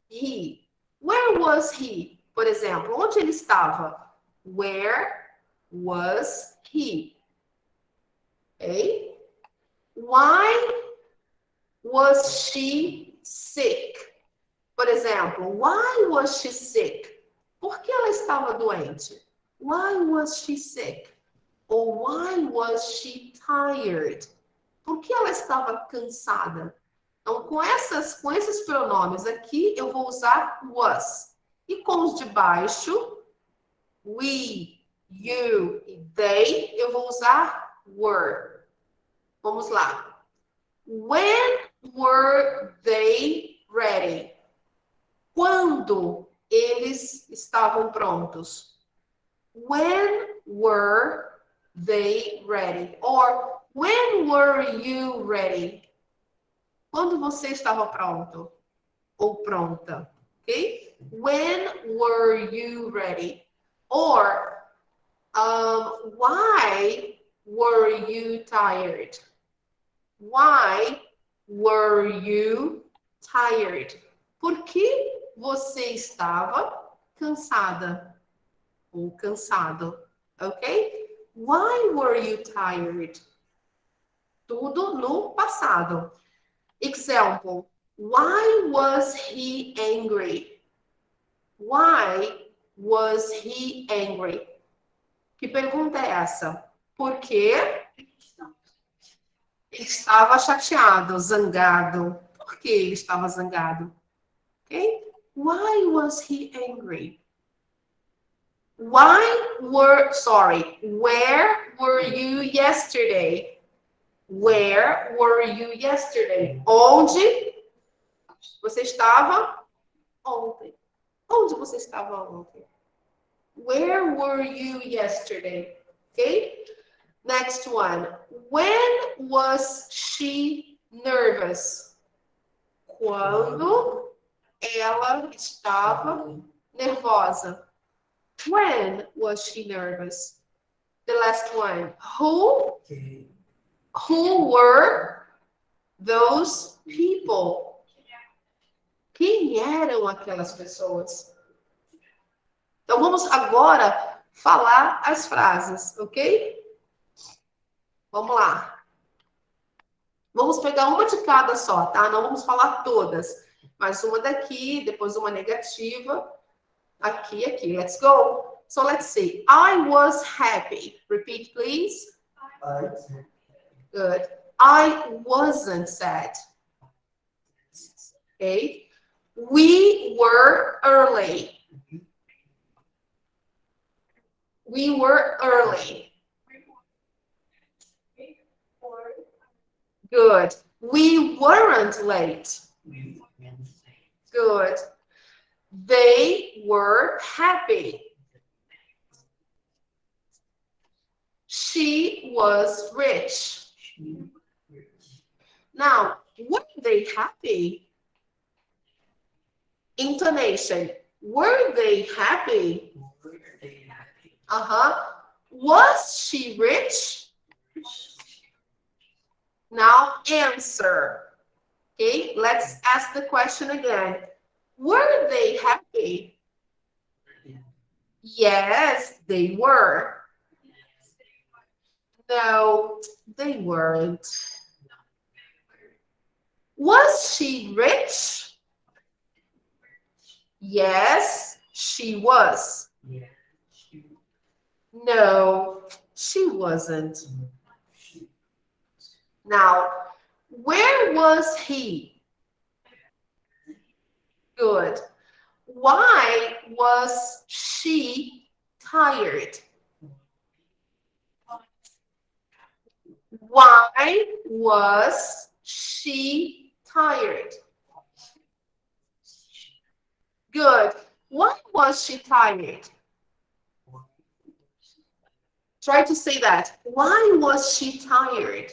he? Where was he? Por exemplo, onde ele estava? Where was he? Okay? Why was she sick? Por exemplo, why was she sick? Por que ela estava doente? Why was she sick? Ou why was she tired? Por que ela estava cansada? Então, com esses pronomes aqui, eu vou usar was. E com os de baixo, we, you e they, eu vou usar were. Vamos lá. When were they ready? Quando eles estavam prontos? When were they ready? Or when were you ready? Quando você estava pronto ou pronta? Ok? When were you ready? Or why were you tired? Why were you tired? Por que você estava cansada ou cansado? Ok? Why were you tired? Tudo no passado. Example. Why was he angry? Why was he angry? Que pergunta é essa? Por que estava chateado, zangado? Por que ele estava zangado? Okay? Why was he angry? Where were you yesterday? Where were you yesterday? Onde você estava ontem? Onde você estava ontem? Where were you yesterday? Okay? Next one. When was she nervous? Quando ela estava nervosa. When was she nervous? The last one. Who were those people? Quem eram aquelas pessoas? Então vamos agora falar as frases, ok? Vamos lá. Vamos pegar uma de cada só, tá? Não vamos falar todas. Mas uma daqui, depois uma negativa. Aqui, aqui. Let's go. So let's see. I was happy. Repeat, please. Good. I wasn't sad. Okay. We were early. We were early. Good. We weren't late. Good. They were happy. She was rich. Now, were they happy? Intonation. Were they happy? Was she rich? Now answer. Okay, let's ask the question again. Were they happy? Yes, they were. No, they weren't. Was she rich? Yes, she was. No, she wasn't. Now, where was he? Good. Why was she tired? Why was she tired? Good. Why was she tired? Try to say that. Why was she tired?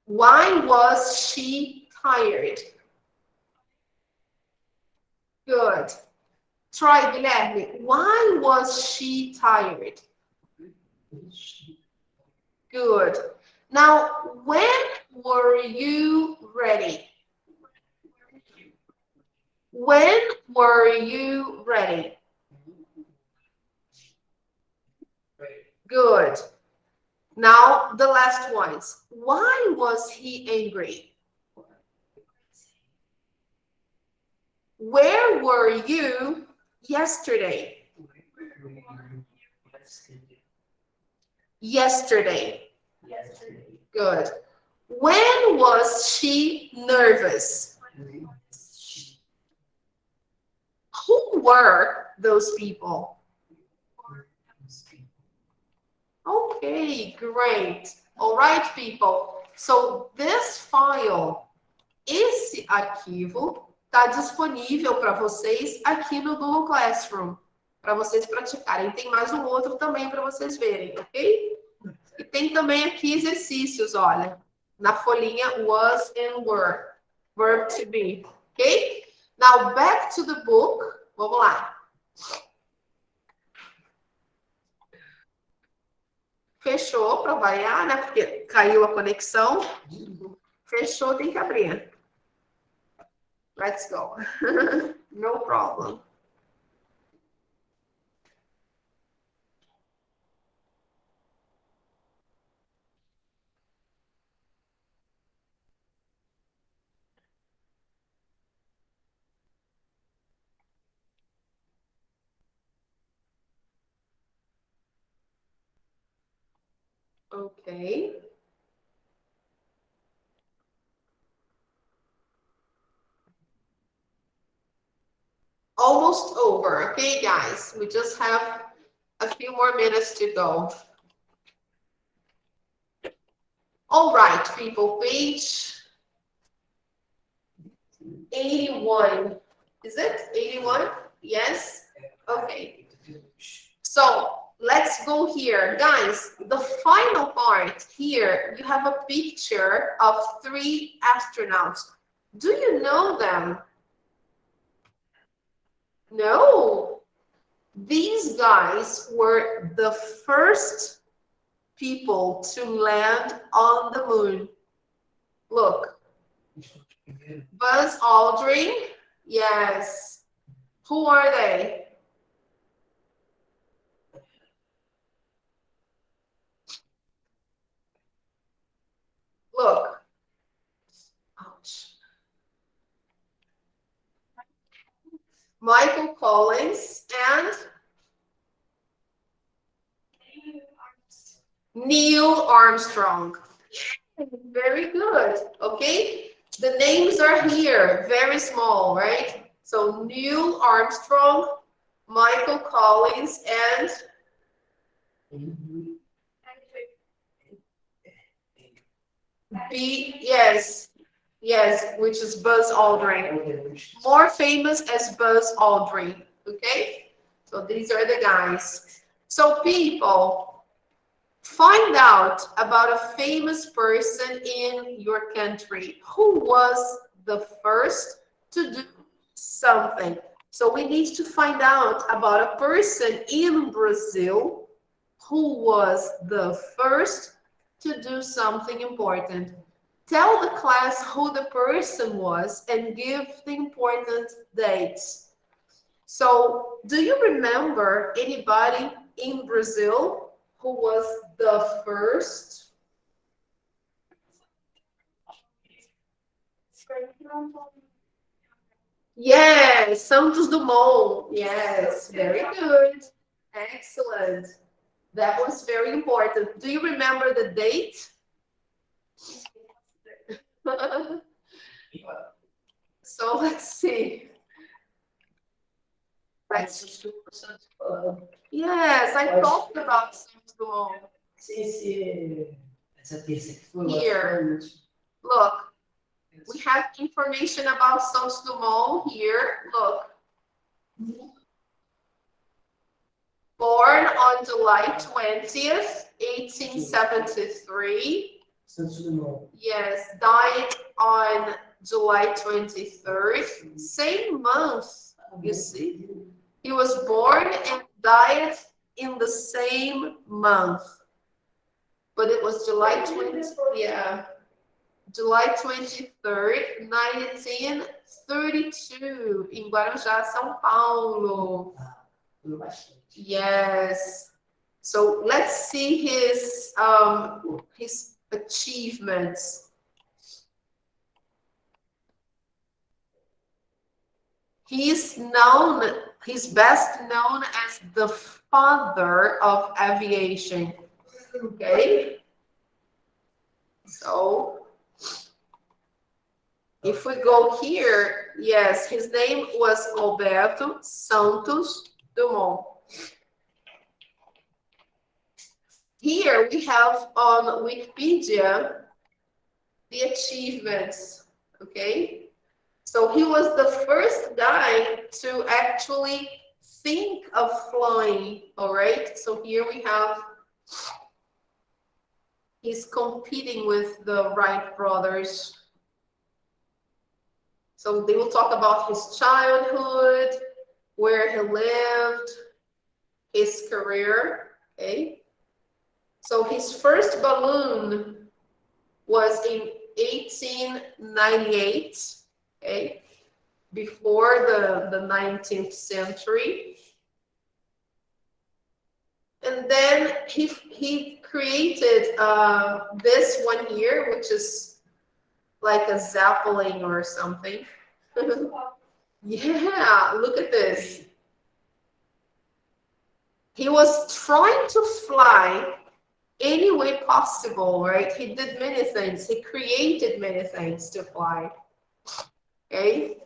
Why was she tired? Good. Try, Guilherme. Why was she tired? Good. Now, when were you ready? When were you ready? Good. Now, the last ones. Why was he angry? Where were you yesterday? Yesterday. Good. When was she nervous? Who were those people? Okay, great. All right, people. So this file, esse arquivo, está disponível para vocês aqui no Google Classroom, para vocês praticarem. Tem mais um outro também para vocês verem, ok? E tem também aqui exercícios, olha, na folhinha was and were, verb to be, ok? Now, back to the book. Vamos lá. Fechou para variar, né? Porque caiu a conexão. Fechou, tem que abrir. Let's go. No problem. Okay. Almost over. Okay, guys. We just have a few more minutes to go. All right, people. Page 81. Is it 81? Yes? Okay. So let's go here. Guys, the final part here, you have a picture of 3 astronauts. Do you know them? No. These guys were the first people to land on the moon. Look. Buzz Aldrin. Yes. Who are they? Look. Ouch. Michael Collins and Neil Armstrong. Very good. Okay. The names are here, very small, right? So Neil Armstrong, Michael Collins, and yes, which is Buzz Aldrin. More famous as Buzz Aldrin. Okay. So these are the guys. So people, find out about a famous person in your country who was the first to do something. So we need to find out about a person in Brazil who was the first to do something important. Tell the class who the person was and give the important dates. So, do you remember anybody in Brazil who was the first? Yes, Santos Dumont. Yes, very good. Excellent. That was very important. Do you remember the date? So let's see. Yes, I talked about Santos Dumont. Essa terça que foi, Here. Look, we have information about Santos Dumont here. Look. Born on July 20th, 1873. Santos Dumont. Yes, died on July 23rd. Same month, you see. He was born and died in the same month. But it was July 20th, yeah. July 23rd, 1932, em Guarujá, São Paulo. Yes. So let's see his achievements. He's best known as the father of aviation. Okay. So if we go here, yes, his name was Alberto Santos Dumont. Here we have on Wikipedia the achievements, okay? So he was the first guy to actually think of flying, all right? So here we have, he's competing with the Wright brothers. So they will talk about his childhood, where he lived, his career, okay? So his first balloon was in 1898, okay, before the 19th century. And then he created this one here, which is like a Zeppelin or something. Yeah, look at this. He was trying to fly any way possible, right? He did many things. He created many things to fly. Okay.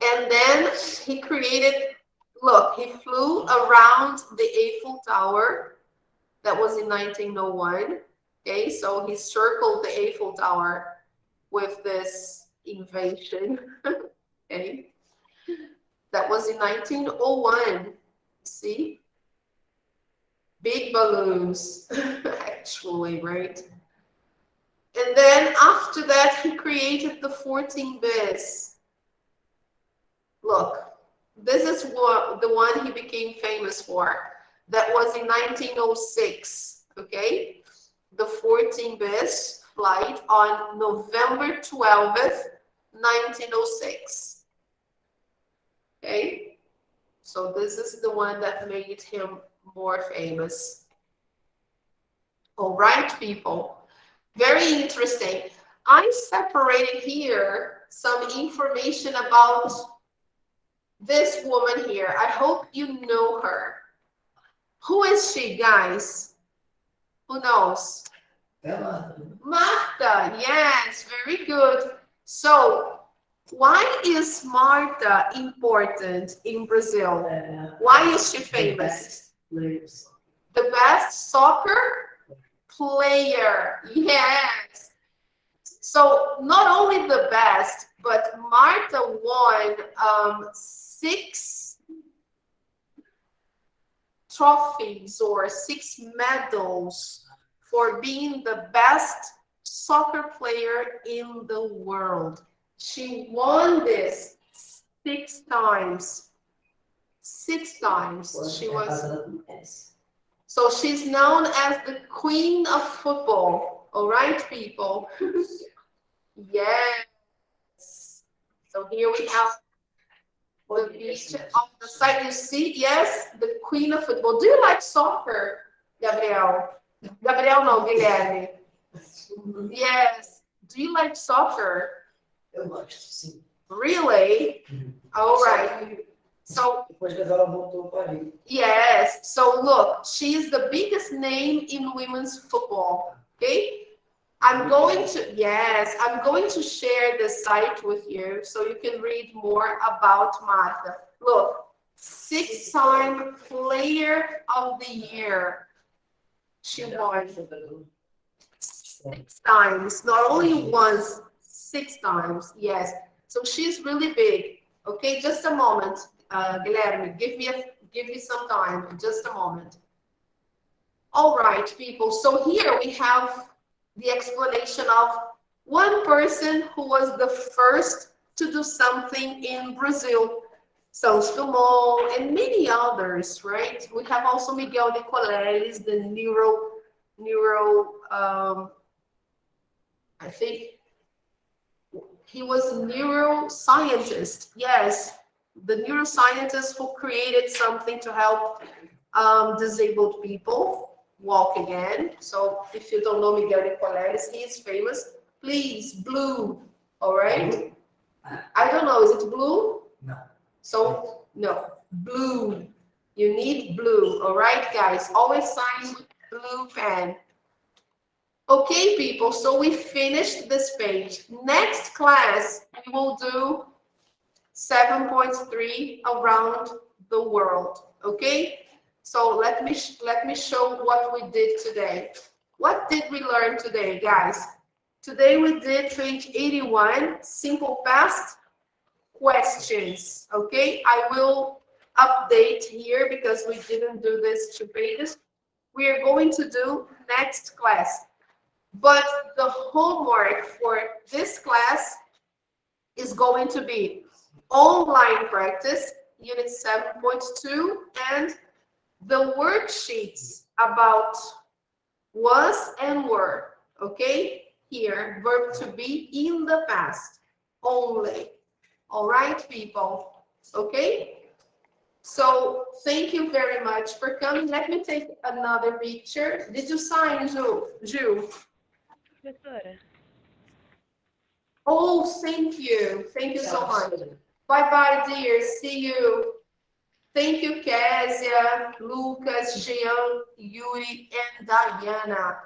And then he created, look, he flew around the Eiffel Tower. That was in 1901. Okay, so he circled the Eiffel Tower with this invention. Okay. That was in 1901. See? Big balloons, actually, right? And then after that, he created the 14 bis. Look, this is the one he became famous for. That was in 1906, okay? The 14 bis flight on November 12th, 1906. Okay? So this is the one that made him more famous. All right, people. Very interesting. I separated here some information about this woman here. I hope you know her. Who is she, guys? Who knows? Martha. Yes, very good. So, why is Martha important in Brazil? Why is she famous? The best soccer player. Yes. So not only the best, but Martha won 6 trophies or 6 medals for being the best soccer player in the world. She won this 6 times. 6 times she was. So she's known as the queen of football. All right, people. Yes. So here we have the picture on the side. You see, yes, the queen of football. Do you like soccer, Gabriel? Gabriel, no, Guilherme. Yes. Do you like soccer? Really? All right. So yes, so look, she is the biggest name in women's football. Okay, I'm going to share the site with you so you can read more about Martha. Look, 6-time player of the year. She won 6 times, not only once, 6 times. Yes. So she's really big. Okay, just a moment, Guilherme. Give me some time. Just a moment. All right, people. So here we have the explanation of one person who was the first to do something in Brazil. Santos Dumont and many others, right? We have also Miguel Nicoleles, the I think he was a neuroscientist. Yes, the neuroscientist who created something to help disabled people walk again. So if you don't know Miguel Nicoleles, he is famous. Please, blue, all right? I don't know, is it blue? No. So, no, blue. You need blue, all right, guys? Always sign with blue pen. Okay, people, so we finished this page. Next class, we will do 7.3 around the world, okay? So let me show what we did today. What did we learn today, guys? Today we did page 81, simple past questions, okay? I will update here because we didn't do this 2 pages. We are going to do next class. But the homework for this class is going to be online practice, unit 7.2, and the worksheets about was and were, okay? Here, verb to be in the past only. All right, people, okay? So thank you very much for coming. Let me take another picture. Did you sign, Ju? Professora. Oh, thank you. Thank you so much. Bye-bye, dear. See you. Thank you, Kézia, Lucas, Jean, Yuri, and Diana.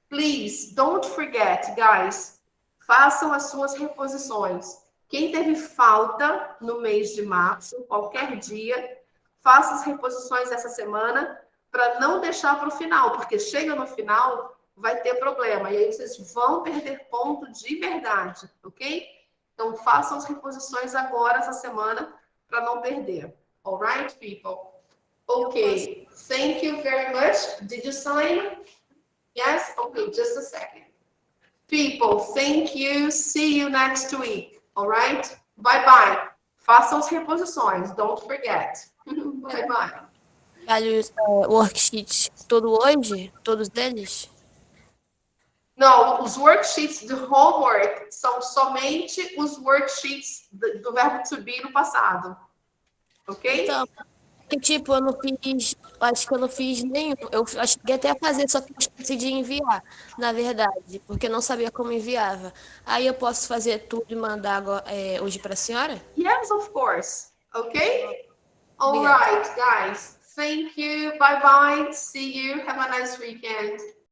Please, don't forget, guys, façam as suas reposições. Quem teve falta no mês de março, qualquer dia, faça as reposições essa semana para não deixar para o final, porque chega no final, vai ter problema. E aí vocês vão perder ponto de verdade, ok? Então, façam as reposições agora, essa semana, para não perder. All right, people? Okay, thank you very much. Did you sign? Yes? Okay, just a second. People, thank you. See you next week. All right? Bye-bye. Façam as reposições. Don't forget. Bye-bye. Vale os worksheets todo hoje? Todos eles? Não, os worksheets do homework são somente os worksheets do verbo to be no passado. Ok? Então, que tipo, eu não fiz, acho que eu não fiz nenhum. Eu cheguei até a fazer, só que eu esqueci de enviar, na verdade, porque eu não sabia como enviava. Aí eu posso fazer tudo e mandar agora, hoje para a senhora? Yes, of course. Okay? All Obrigada. right, guys. Thank you. Bye-bye. See you. Have a nice weekend.